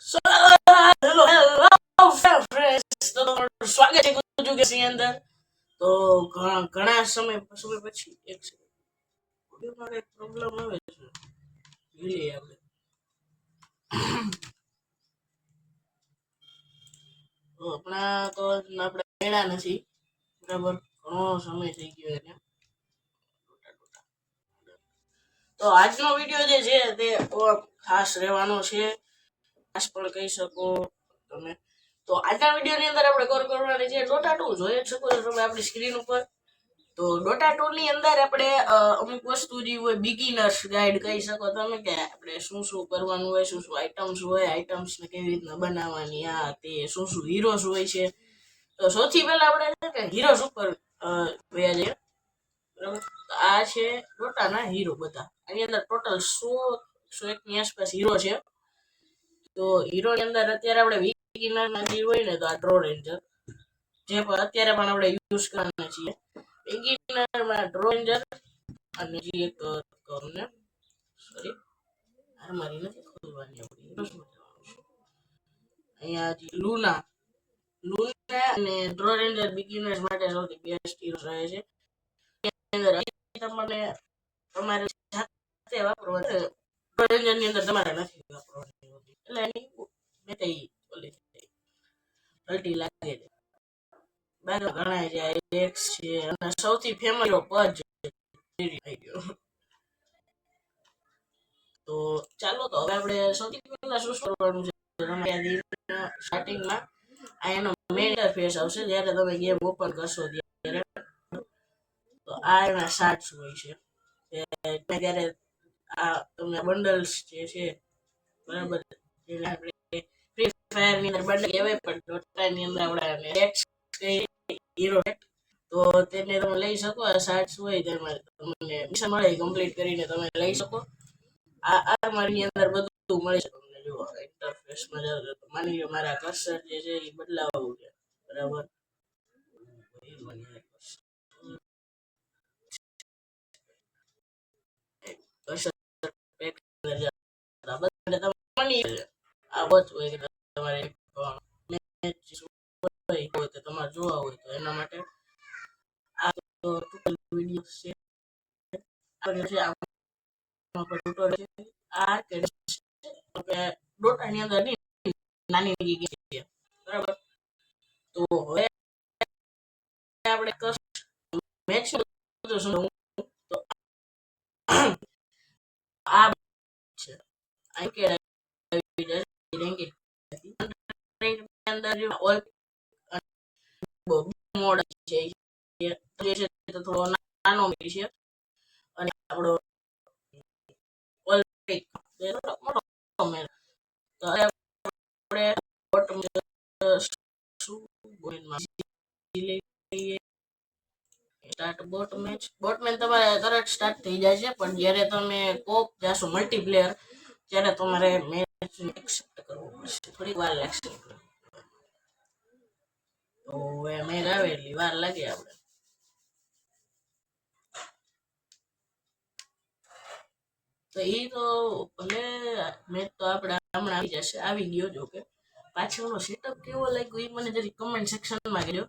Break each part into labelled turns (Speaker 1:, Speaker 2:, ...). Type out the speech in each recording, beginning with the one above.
Speaker 1: So hello hello friends, તો તમારું સ્વાગત છે ગુજુ ગેસની અંદર. તો ઘણા સમય પછી એક ઓડિયોમાં એક પ્રોબ્લેમ આવે છે. જોઈએ આપણે. તો હમણાં તો આપણે મેળા નથી, બરાબર. ઘણો સમય થઈ ગયો એને. તો આજનો વિડીયો જે છે તે ખાસ રહેવાનો છે, ખાસ પણ કહી શકો તમે. તો આજના વિડીયોની અંદર આપણે કરવાની છે ડોટા 2. જોઈ શકો છો તમે આપણી સ્ક્રીન ઉપર. તો ડોટા 2 ની અંદર આપણે અમુક વસ્તુ જે હોય બિગિનર્સ ગાઈડ કહી શકો તમે, કે આપણે શું શું કરવાનું હોય, શું શું આઈટમ્સ હોય, આઈટમ્સ ને કેવી રીતના બનાવવાની, આ તે શું શું હીરોઝ હોય છે. તો સૌથી પહેલા આપણે હીરોઝ ઉપર જોયા જઈએ, બરાબર. તો આ છે ડોટાના હીરો બધા. આની અંદર ટોટલ 100 ની આસપાસ હીરો છે. તો હીરો ની અંદર અત્યારે આપણે બિગિનરના જે હોય ને, તો આ ડ્રો રેન્જર જે અત્યારે પણ આપણે યુઝ કરવાના છીએ. બિગિનરમાં ડ્રો રેન્જર અને જે એક તમને સોરી મારી નથી ખોલવાની અહીંયા લુના અને ડ્રો રેન્જર બિગિનર્સ માટે સૌથી બેસ્ટ હીરો રહે છે. અંદર તમને તમારે જાતે વાપરવાનું, ડ્રો રેન્જર ની અંદર તમારે નથી વાપરવાની હોતી, એટલે એની મેં ઓલી અલ્ટી લાગે છે. બાકી ઘણા છે, એક્સ છે, અને સૌથી ફેમસ પજ થઈ ગયો. તો ચાલો, તો હવે આપણે સૌથી પહેલા શું કરવાનું છે, સ્ટાર્ટિંગમાં આ એનો મેઇન ઇન્ટરફેસ આવશે જ્યારે તમે ગેમ ઓપન કરશો ત્યારે. તો આ એના શાર્ટ્સ હોય છે, ત્યારે આ તમને બંડલ્સ જે છે, બરાબર, જેને આપણે ફ્રી ફાયર ની અંદર બંડલ કહેવાય, પણ ડોટા ની અંદર આપણે એક્સ હીરો, તો તેને તમે લઈ શકો. આ શાર્ટ્સ હોય તેમાં તમને મિશન મળે, કમ્પ્લીટ કરીને તમે લઈ શકો. આ આર્મરની અંદર બધું મળી શકે તમને. જુઓ ઇન્ટરફેસમાં જાવ તો માની લો મારા કર્સર જે છે એ બદલાવવું છે, બરાબર. કર્સર પેક આ વોચ હોય કે તમારે તમારે જોવા હોય તો એના માટે આ વિડીયો છે. ડોટાની અંદર નાની છે, બરાબર. તો હવે આપણે મેચ તો આ છે અંદર ઓલ મોડ છે, થોડો નાનો છે, અને આપણો બોટમેન તમારે તરત સ્ટાર્ટ થઈ જાય છે, પણ જ્યારે તમે કોપ જાશો મલ્ટીપ્લેયર ત્યારે તમારે મેચ એક્સેપ્ટ કરવો પડશે, થોડીક વાર લાગશે. તો મેચ આવે એટલી વાર લાગે આપણે. તો એ તો ભલે મેચ તો આપણે હમણાં આવી જશે, આવી ગયો. જો કે પાછળનો સેટઅપ કેવો લાગ્યો એ મને જરી કમેન્ટ સેક્શનમાં કહેજો.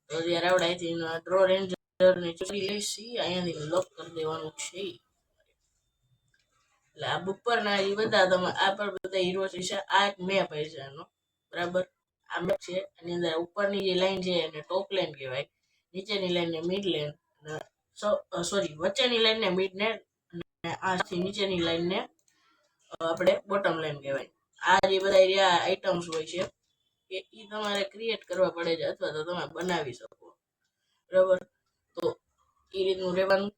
Speaker 1: તો જ્યારે આપણે અહીંથી ડ્રો રેન્જરની ચોરી લઈશી, અહીંયાથી લોક કરી દેવાનું છે. એટલે આ ઉપરના એ બધા તમે આ પર બધા હીરો છે. આ એક મેપ છે એનો, બરાબર. આ મેપ છે, એની અંદર ઉપરની જે લાઈન છે એને ટોપ લાઈન કહેવાય, નીચેની લાઈનને મિડ લાઈન, સોરી વચ્ચેની લાઈનને મિડ ને, આથી નીચેની લાઈનને આપણે બોટમ લાઈન કહેવાય. આ જે બધા આઈટમ્સ હોય છે એ તમારે ક્રિએટ કરવા પડે છે, અથવા તો તમે બનાવી શકો, બરાબર. તો એ રીતનું રહેવાનું.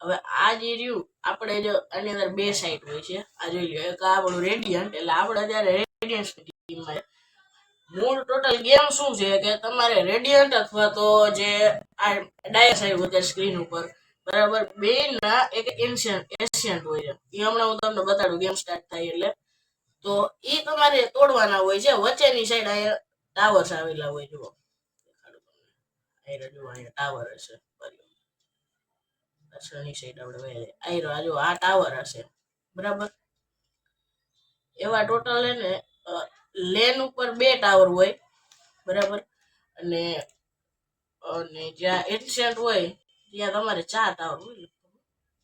Speaker 1: હવે આ જે રહ્યું, આપણે જો આની અંદર બે સાઈડ હોય છે. આ જોઈ લો, એક આપણું રેડિયન્ટ, એટલે આપણે અત્યારે રેડિયન્ટ ટીમમાં. મૂળ ટોટલ ગેમ શું છે કે તમારે રેડિયન્ટ અથવા તો જે આ ડાયસ આવ્યું છે સ્ક્રીન ઉપર, બરાબર, બે ના એક એશિયન્ટ હોય છે. એ હમણાં હું તમને બતાડું ગેમ સ્ટાર્ટ થાય એટલે. તો એ તમારે તોડવાના હોય છે. વચ્ચેની સાઈડ અહીંયા ટાવર્સ આવેલા હોય. જુઓ, અહીંયા ટાવર હશે, પાછળની સાઈડ આપણે આ ટાવર હશે, બરાબર. એવા ટોટલ હે ને લેન ઉપર 2 ટાવર હોય, બરાબર. અને અને જ્યાં એન્શિયન્ટ હોય ત્યાં તમારે 4 ટાવર હોય.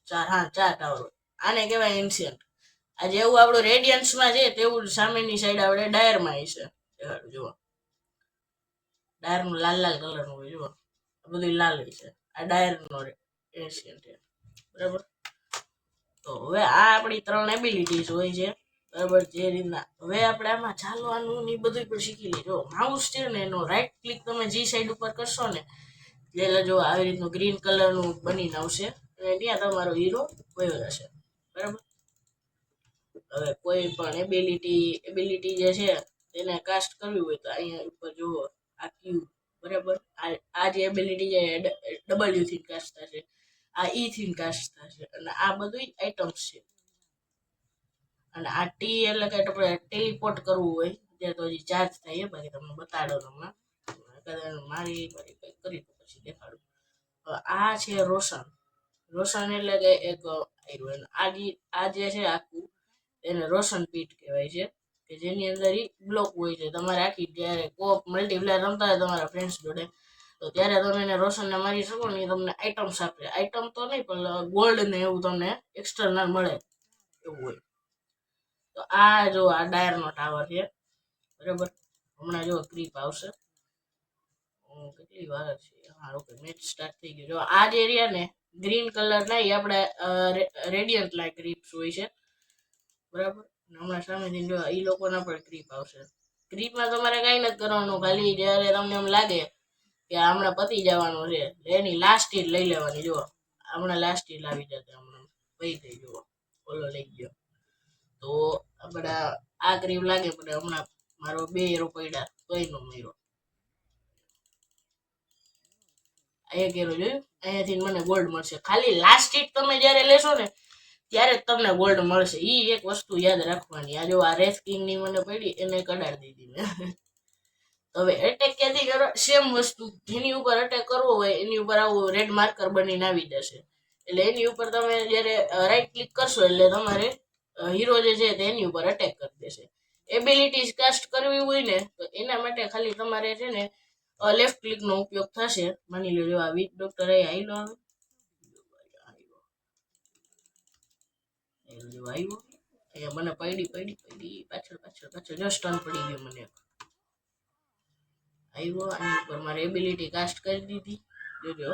Speaker 1: 4 ટાવર હોય. આને કહેવાય એન્શિયન્ટ. આ જેવું આપણું રેડિયન્સમાં છે તેવું સામેની સાઈડ આપણે ડાયરમાં છે. જુઓ, ડાયરનું લાલ લાલ કલરનું હોય. જુઓ, આ બધું લાલ છે. આ ડાયરનો એન્શિયન્ટ છે, બરાબર. તો હવે આ આપણી 3 એબિલિટીઝ હોય છે, બરાબર. જે રીતના હવે આપણે આમાં ચાલવાનું ને બધું પણ શીખી લઈએ. જો માઉસ છે ને એનો રાઈટ ક્લિક તમે જે સાઈડ ઉપર કરશો ને એટલે જો આવી રીતનું ગ્રીન કલરનું બનીને આવશે અને ત્યાં તમારો હીરો વયો જશે, બરાબર. હવે કોઈ પણ એબિલિટી જે છે તેને કાસ્ટ કરવી હોય તો અહીંયા ઉપર જુઓ આ ક્યુ, બરાબર. આ જે એબિલિટી છે ડબલ્યુ થી કાસ્ટ થશે, આ ઈ થી કાસ્ટ થશે, અને આ બધું આઇટમ્સ છે. અને આ ટી એટલે કે આપણે ટેલિપોર્ટ કરવું હોય ત્યારે તો હજી ચાર્જ થાય. બાકી તમને બતાડો હમણાં મારી કંઈક કરી તો પછી દેખાડું. આ છે રોશન. રોશન એટલે કે એક આ જે છે આખું એને રોશન પીટ કહેવાય છે, કે જેની અંદર બ્લોક હોય છે. તમારે આખી જ્યારે કોપ મલ્ટીપ્લેયર રમતા હોય તમારા ફ્રેન્ડ્સ જોડે તો ત્યારે તમે એને રોશનને મારી શકો ને, એ તમને આઇટમ્સ આપે. આઇટમ તો નહીં પણ ગોલ્ડ ને એવું તમને એક્સટર્નલ મળે એવું હોય. તો આ જો આ ડાયરનો ટાવર છે, બરાબર. હમણાં જો ક્રીપ આવશે. કેટલી વાર છે? હા, ઓકે, મેચ સ્ટાર્ટ થઈ ગયું. જો આ જે એરિયા ને ગ્રીન કલર ના એ આપણે રેડિયન્ટ લાઈક ક્રીપ્સ હોય છે, બરાબર. હમણાં સામેથી જો એ લોકોના પણ ક્રીપ આવશે. ક્રીપમાં તમારે કઈ નથી કરવાનું, ખાલી જ્યારે તમને એમ લાગે કે હમણાં પતી જવાનું છે એની લાસ્ટ હિટ લઈ લેવાની. જુઓ, હમણાં લાસ્ટ હિટ આવી જશે. હમણાં પઈ થઈ. જુઓ, ઓલો લઈ ગયો. તો આપણે આ ક્રીપ લાગે પણ હમણાં મારો 2 એરો પડ્યા તોય નો મળ્યો. એક એરો જોયું, અહીંયાથી મને ગોલ્ડ મળશે. ખાલી લાસ્ટ હિટ તમે જ્યારે લેશો ને ત્યારે જ તમને ગોલ્ડ મળશે. ઈ એક વસ્તુ યાદ રાખવાની. આ જો આ રેસ કિંગ ની મને પડી એને કડાડી દીધી મેં. હવે એટેક ક્યાંથી કરો? સેમ વસ્તુ જેની ઉપર અટેક કરવો હોય એની ઉપર આવું રેડ માર્કર બનીને આવી જશે. એટલે એની ઉપર તમે જ્યારે રાઈટ ક્લિક કરશો એટલે તમારે હીરો જે છે તેની ઉપર અટેક કરી દેશે. એબિલિટીઝ કાસ્ટ કરવી હોય ને તો એના માટે ખાલી તમારે છે ને લેફ્ટ ક્લિક નો ઉપયોગ થશે. માની લો આ વીક ડોક્ટર આવેલો આવે આવ્યો અહીંયા મને પડી પાછળ જો સ્ટન પડી ગયો મને. આવ્યો આની ઉપર મારે એબિલિટી કાસ્ટ કરી દીધી. જોજો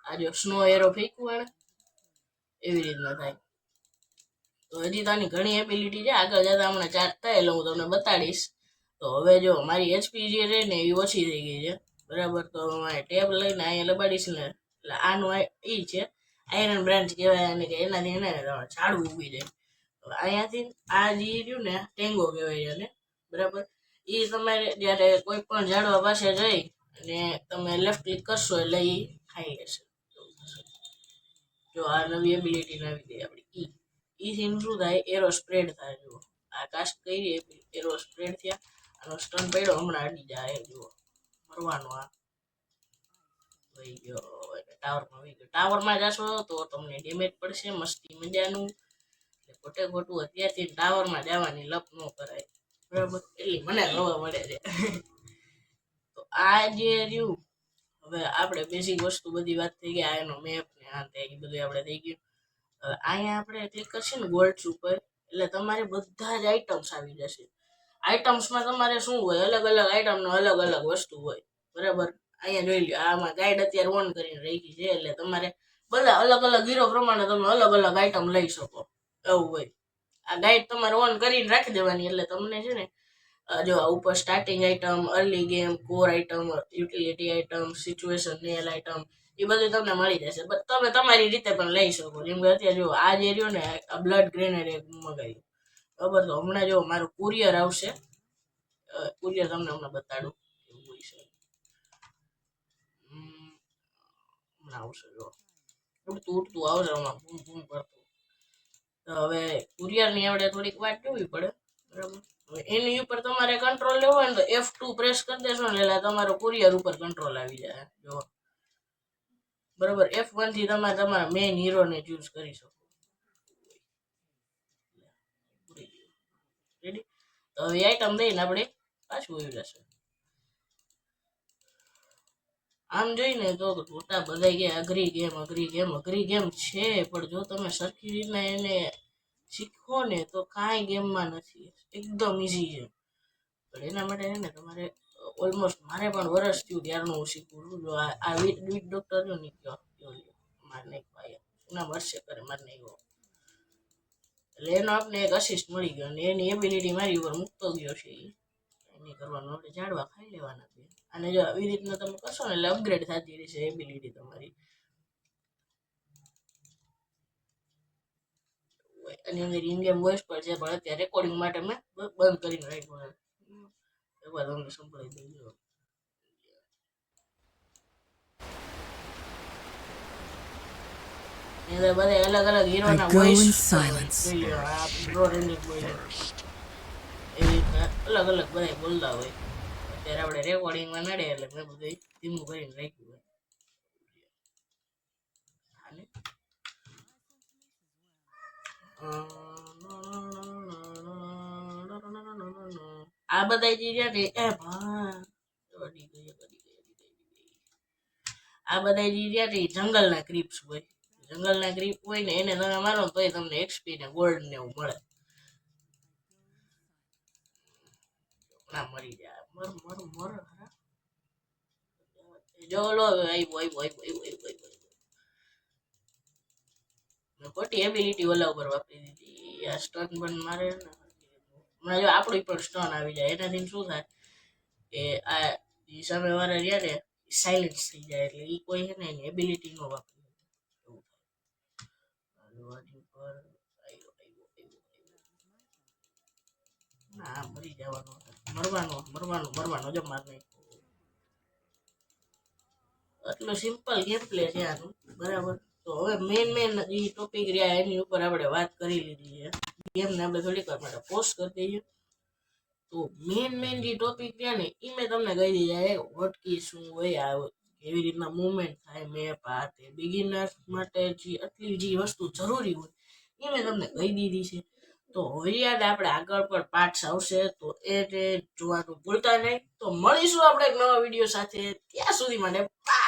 Speaker 1: આ જો સ્નો એરો ફેંકવું એને એવી રીતના થાય. તો હજી તો આની ઘણી એબિલિટી છે, આગળ જતા હમણાં ચાર્જ થાય એટલે હું તમને બતાડીશ. તો હવે જો મારી એચપી જે છે ને એ ઓછી થઈ ગઈ છે, બરાબર. તો ટેબ લઈને અહીંયા લબાડીશ ને એટલે આનું એ છે આયરન બ્રાન્ચ કહેવાય. અને કે એનાથી એને ઝાડવું ઉગી જાય. અહીંયાથી આ જે રહ્યું ને ટેંગો કહેવાય એને, બરાબર. એ તમારે જ્યારે કોઈ પણ ઝાડવા પાસે જઈ અને તમે લેફ્ટ ક્લિક કરશો એટલે એ ખાઈ લેશે. જો આ નવી એબિલિટી આવી ગઈ આપણી ઈથી શું થાય? એરો સ્પ્રેડ થાય. જુઓ, આ કાસ્ટ કરી એરો સ્પ્રેડ થયા. આનો સ્ટન પડ્યો હમણાં અડી જાય. જુઓ, મરવાનો આ વહી ગયો. ટાવરમાં વહી ગયો. ટાવરમાં જશો તો તમને ડેમેજ પડશે. મસ્તી મજાનું. ખોટે ખોટું અત્યારથી ટાવરમાં જવાની લપ ન કરાય, બરાબર. એટલી મને ખબર પડે છે. તો આ જે રહ્યું હવે આપણે બેઝિક વસ્તુ બધી વાત થઈ ગઈ. એનો મેપ ને આ તે બધું આપણે થઈ ગયું. હવે અહીંયા આપણે ક્લિક કરશું ને ગોલ્ડ્સ ઉપર એટલે તમારે બધા જ આઈટમ્સ આવી જશે. આઈટમ્સમાં તમારે શું હોય? અલગ અલગ આઈટમનો અલગ અલગ વસ્તુ હોય, બરાબર. અહીંયા જોઈ લો, આમાં ગાઈડ અત્યારે ઓન કરીને રાખી છે એટલે તમારે બધા અલગ અલગ હીરો પ્રમાણે તમે અલગ અલગ આઈટમ લઈ શકો એવું હોય. આ ગાઈડ તમારે ઓન કરીને રાખી દેવાની એટલે તમને છે ને જો ઉપર starting item, early game, core item, utility item, situational item એ બધું તમને મળી જશે. બટ તમે તમારી રીતે પણ લઈ શકો. જેમ કે અત્યારે જો આ જે રહ્યો ને આ બ્લડ ગ્રેનેડ એક મગાવ્યું, બરાબર. તો હમણાં જો મારું કુરિયર આવશે. કુરિયર તમને હમણાં બતાડું એવું હોય છે. હમણાં આવશે. જો ઉડતું આવશે હમણાં બૂમ બૂમ કરતું. તો હવે કુરિયરની આપણે થોડીક વાત જોવી પડે, બરાબર. એની ઉપર તમારે કંટ્રોલ લેવો હોય ને તો F2 પ્રેસ કરી દેશો ને એટલે તમારો કુરિયર ઉપર કંટ્રોલ આવી જાય. જો બરાબર. F1 થી તમે તમારા મેઇન હીરોને ચૂઝ કરી શકો. રેડી? તો હવે આઈટમ દઈને આપણે પાછું આવી જશે. આમ જોઈને તો મોટા બધા કે અઘરી ગેમ છે, પણ જો તમે સરખી રીતના એને શીખો ને તો કાંઈ ગેમમાં નથી, એકદમ ઈઝી છે. પણ એના માટે છે ને તમારે ઓલમોસ્ટ મારે પણ વર્ષ થયું ત્યારનું હું શીખું છું. જો આ વીટ ડોક્ટર જો નહીં ગયો મારે નહીં ભાઈ એના વર્ષે કરે મારે નહીં ગયો, એટલે એનો આપણે એક અસિસ્ટ મળી ગયો અને એની એબિલિટી મારી ઉપર મૂકતો ગયો છે. નહીં કરવાનું, આપણે ઝાડવા ખાઈ લેવાના છે. અને જો આવી રીતના તમે કરશો ને એટલે અપગ્રેડ થતી રહેશે એબિલિટી તમારી. એની અંદર ઇન ગેમ વોઇસ પર છે, પણ અત્યારે રેકોર્ડિંગ માટે મેં બંધ કરીને રાખ્યું. એકવાર તમને સંભળાઈ દઉં. બધા અલગ અલગ હીરોના વોઇસ પ્રો રનિંગ બોય એવી રીતના અલગ અલગ બધા બોલતા હોય. અત્યારે આપણે રેકોર્ડિંગમાં નડે એટલે મેં બધું ધીમું કરીને રાખ્યું હોય. આ બધા જે છે ને આ બધા જે છે ને જંગલના ક્રિપ્સ હોય. જંગલના ક્રિપ હોય ને એને તમે મારો તોય તમને એક્સપી ને ગોલ્ડ ને એવું મળે. મરી જાય મર જો લો ખોટી એબિલિટી ઓલા ઉપર વાપરી દીધી. આ સ્ટન પણ મારે હમણાં જો આપણું પણ સ્ટન આવી જાય એનાથી શું થાય કે આ સામે વાળા રહ્યા ને સાયલેન્સ થઈ જાય, એટલે એ કોઈ છે ને એની એબિલિટી નો વાપરે. ના મરી જવાનો, મરવાનો જો માર નહીં. એટલો સિમ્પલ ગેમ પ્લે છે આનું, બરાબર. તો હવે મેન જે ટોપિક રહ્યા એની ઉપર આપણે વાત કરી લીધી છે. ગેમને આપણે થોડીક વાર માટે પોસ્ટ કરી દઈએ. તો મેન જે ટોપિક રહ્યા ને એ મેં તમને કહી દીધા. હોટકી શું હોય, આ એવી રીતના મુવમેન્ટ થાય, મેપ આ તે બિગિનર્સ માટે જે આટલી જે વસ્તુ જરૂરી હોય એ મેં તમને કહી દીધી છે. તો હવે યાદ આપણે આગળ પણ પાર્ટ્સ આવશે, તો એ જોવાનું ભૂલતા નહીં. તો મળીશું આપણે એક નવા વિડીયો સાથે. ત્યાં સુધી માટે બાય.